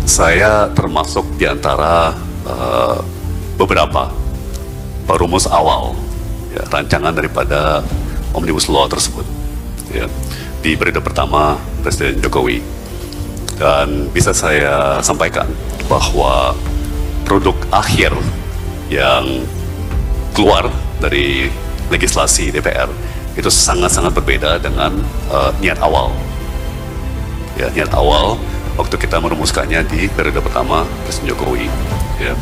Saya termasuk di antara beberapa perumus awal ya, rancangan daripada Omnibus Law tersebut ya, di periode pertama Presiden Jokowi. Dan bisa saya sampaikan bahwa produk akhir yang keluar dari legislasi DPR itu sangat-sangat berbeda dengan niat awal. Ya, niat awal waktu kita merumuskannya di periode pertama Presiden Jokowi. Ya.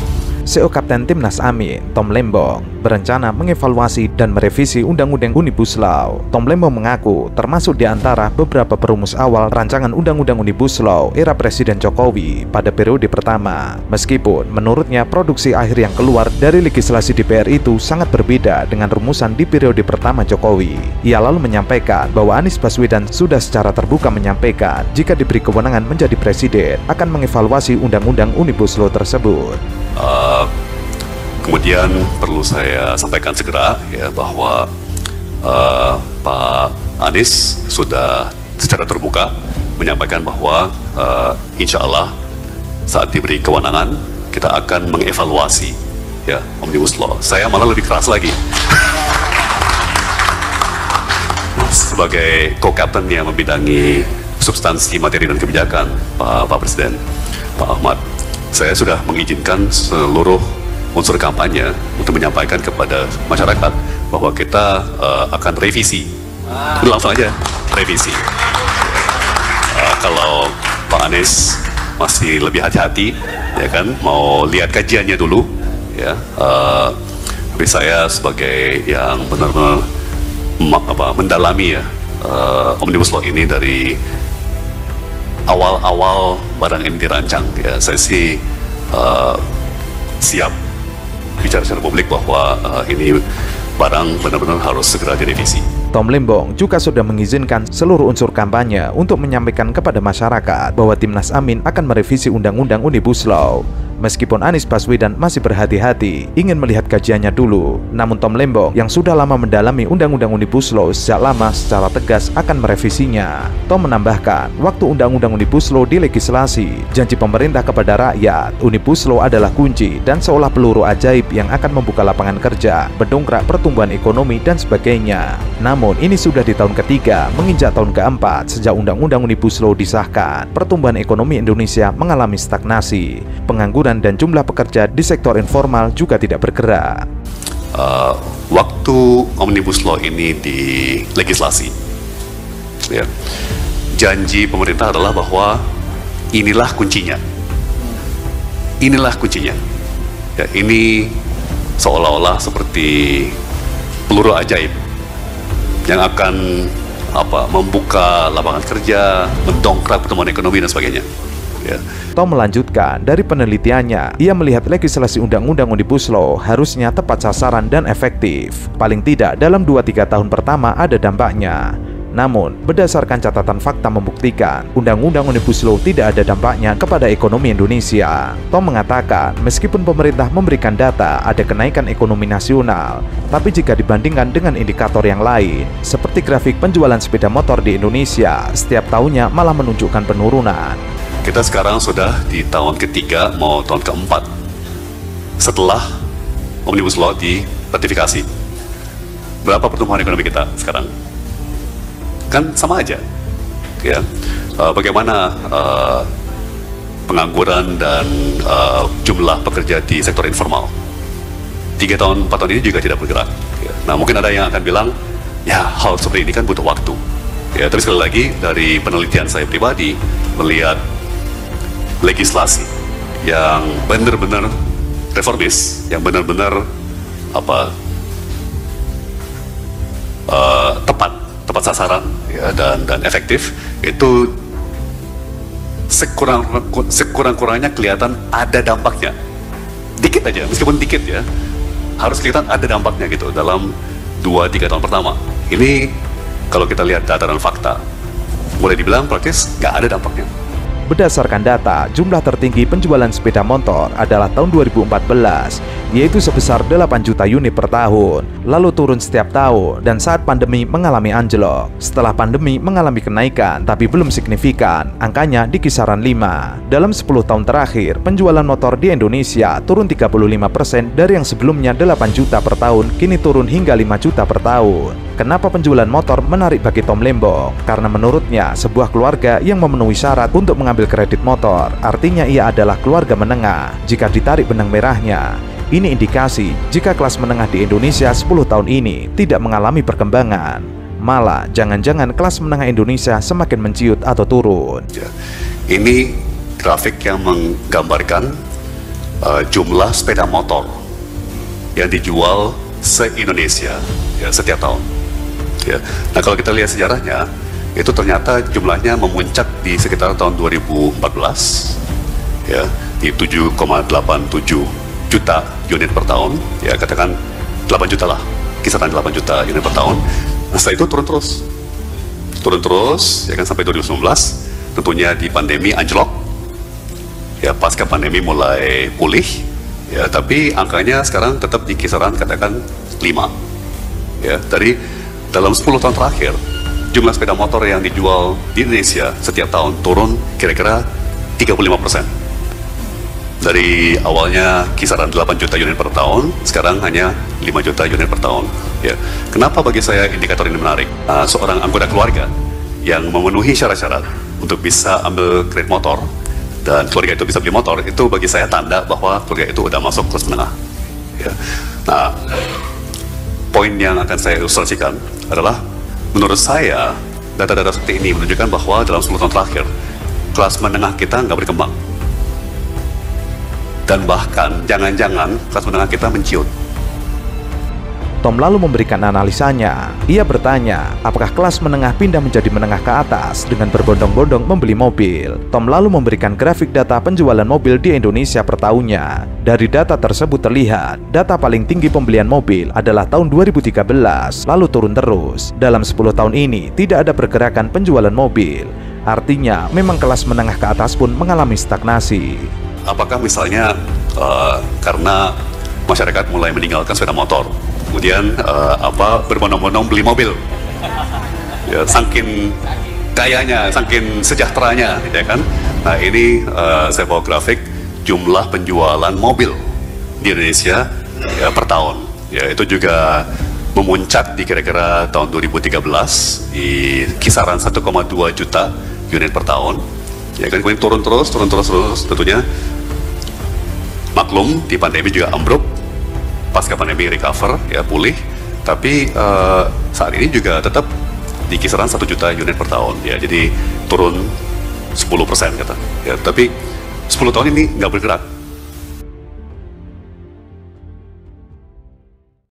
CEO Kapten Timnas Amin, Tom Lembong, berencana mengevaluasi dan merevisi Undang-Undang Omnibus Law. Tom Lembong mengaku termasuk di antara beberapa perumus awal rancangan Undang-Undang Omnibus Law era Presiden Jokowi pada periode pertama. Meskipun menurutnya produksi akhir yang keluar dari legislasi DPR itu sangat berbeda dengan rumusan di periode pertama Jokowi. Ia lalu menyampaikan bahwa Anies Baswedan sudah secara terbuka menyampaikan jika diberi kewenangan menjadi presiden akan mengevaluasi Undang-Undang Omnibus Law tersebut. Kemudian perlu saya sampaikan segera ya bahwa Pak Anies sudah secara terbuka menyampaikan bahwa insya Allah saat diberi kewenangan kita akan mengevaluasi ya Omnibus Law. Saya malah lebih keras lagi sebagai co-captain yang membidangi substansi materi dan kebijakan Pak Presiden Pak Ahmad. Saya sudah mengizinkan seluruh unsur kampanye untuk menyampaikan kepada masyarakat bahwa kita akan revisi. Langsung aja, revisi. Kalau Pak Anies masih lebih hati-hati, ya kan, mau lihat kajiannya dulu, ya. Tapi saya sebagai yang benar-benar mendalami ya Omnibus Law ini dari awal-awal barang ini dirancang ya, saya sih siap bicara secara publik bahwa ini barang benar-benar harus segera direvisi. Tom Lembong juga sudah mengizinkan seluruh unsur kampanye untuk menyampaikan kepada masyarakat bahwa Timnas Amin akan merevisi Undang-Undang Omnibus Law. Meskipun Anies Baswedan masih berhati-hati ingin melihat kajiannya dulu, namun Tom Lembong yang sudah lama mendalami Undang-Undang Omnibus Law sejak lama secara tegas akan merevisinya. Tom menambahkan, waktu Undang-Undang Omnibus Law dilegislasi, janji pemerintah kepada rakyat, Omnibus Law adalah kunci dan seolah peluru ajaib yang akan membuka lapangan kerja, mendongkrak pertumbuhan ekonomi dan sebagainya. Namun ini sudah di tahun ketiga, menginjak tahun keempat sejak Undang-Undang Omnibus Law disahkan. Pertumbuhan ekonomi Indonesia mengalami stagnasi, pengangguran dan jumlah pekerja di sektor informal juga tidak bergerak. Waktu Omnibus Law ini dilegislasi, ya, janji pemerintah adalah bahwa inilah kuncinya. Inilah kuncinya. Ya, ini seolah-olah seperti peluru ajaib yang akan membuka lapangan kerja, mendongkrak pertumbuhan ekonomi dan sebagainya. Ya. Tom melanjutkan, dari penelitiannya, ia melihat legislasi Undang-Undang Omnibus Law harusnya tepat sasaran dan efektif. Paling tidak dalam 2-3 tahun pertama ada dampaknya. Namun, berdasarkan catatan fakta membuktikan, Undang-Undang Omnibus Law tidak ada dampaknya kepada ekonomi Indonesia. Tom mengatakan, meskipun pemerintah memberikan data ada kenaikan ekonomi nasional, tapi jika dibandingkan dengan indikator yang lain, seperti grafik penjualan sepeda motor di Indonesia, setiap tahunnya malah menunjukkan penurunan. Kita sekarang sudah di tahun ketiga, mau tahun keempat setelah Omnibus Law diratifikasi. Berapa pertumbuhan ekonomi kita sekarang? Kan sama aja, ya. Bagaimana pengangguran dan jumlah pekerja di sektor informal? 3 tahun, 4 tahun ini juga tidak bergerak. Ya. Nah, mungkin ada yang akan bilang, ya hal seperti ini kan butuh waktu. Ya, tapi sekali lagi dari penelitian saya pribadi melihat legislasi yang benar-benar reformis, yang benar-benar tepat sasaran ya, dan efektif, itu sekurang-kurangnya kelihatan ada dampaknya, dikit aja, meskipun dikit ya, harus kelihatan ada dampaknya gitu dalam 2-3 tahun pertama. Ini kalau kita lihat data dan fakta, boleh dibilang praktis nggak ada dampaknya. Berdasarkan data, jumlah tertinggi penjualan sepeda motor adalah tahun 2014, yaitu sebesar 8 juta unit per tahun, lalu turun setiap tahun, dan saat pandemi mengalami anjlok. Setelah pandemi mengalami kenaikan, tapi belum signifikan, angkanya di kisaran 5. Dalam 10 tahun terakhir, penjualan motor di Indonesia turun 35% dari yang sebelumnya 8 juta per tahun, kini turun hingga 5 juta per tahun. Kenapa penjualan motor menarik bagi Tom Lembong? Karena menurutnya, sebuah keluarga yang memenuhi syarat untuk mengambil kredit motor, artinya ia adalah keluarga menengah. Jika ditarik benang merahnya, ini indikasi jika kelas menengah di Indonesia 10 tahun ini tidak mengalami perkembangan. Malah, jangan-jangan kelas menengah Indonesia semakin menciut atau turun. Ini grafik yang menggambarkan jumlah sepeda motor yang dijual se-Indonesia setiap tahun. Nah, kalau kita lihat sejarahnya, itu ternyata jumlahnya memuncak di sekitar tahun 2014, di 7,87 juta unit per tahun, katakan 8 juta lah, kisaran 8 juta unit per tahun. Nah, setelah itu turun terus, sampai 2019. Tentunya di pandemi anjlok, pasca pandemi mulai pulih, tapi angkanya sekarang tetap di kisaran katakan 5. Dari dalam 10 tahun terakhir, jumlah sepeda motor yang dijual di Indonesia setiap tahun turun kira-kira 35%. Dari awalnya kisaran 8 juta unit per tahun, sekarang hanya 5 juta unit per tahun. Kenapa bagi saya indikator ini menarik? Seorang anggota keluarga yang memenuhi syarat-syarat untuk bisa ambil kredit motor, dan keluarga itu bisa beli motor, itu bagi saya tanda bahwa keluarga itu udah masuk kelas menengah. Nah, poin yang akan saya ilustrasikan adalah, menurut saya, data-data seperti ini menunjukkan bahwa dalam 10 tahun terakhir, kelas menengah kita nggak berkembang. Dan bahkan, jangan-jangan kelas menengah kita menciut. Tom lalu memberikan analisanya. Ia bertanya, apakah kelas menengah pindah menjadi menengah ke atas dengan berbondong-bondong membeli mobil? Tom lalu memberikan grafik data penjualan mobil di Indonesia per tahunnya. Dari data tersebut terlihat, data paling tinggi pembelian mobil adalah tahun 2013, lalu turun terus. Dalam 10 tahun ini, tidak ada pergerakan penjualan mobil. Artinya, memang kelas menengah ke atas pun mengalami stagnasi. Apakah misalnya karena masyarakat mulai meninggalkan sepeda motor, kemudian berbondong-bondong beli mobil, saking kayanya, saking sejahteranya, kan? Nah, ini saya bawa grafik jumlah penjualan mobil di Indonesia per tahun. Itu juga memuncak di kira-kira tahun 2013 di kisaran 1,2 juta unit per tahun. Kemudian turun terus, tentunya. Maklum, di pandemi juga ambruk, pasca pandemi recover, pulih, tapi saat ini juga tetap di kisaran 1 juta unit per tahun, jadi turun 10% kata. Tapi 10 tahun ini nggak bergerak.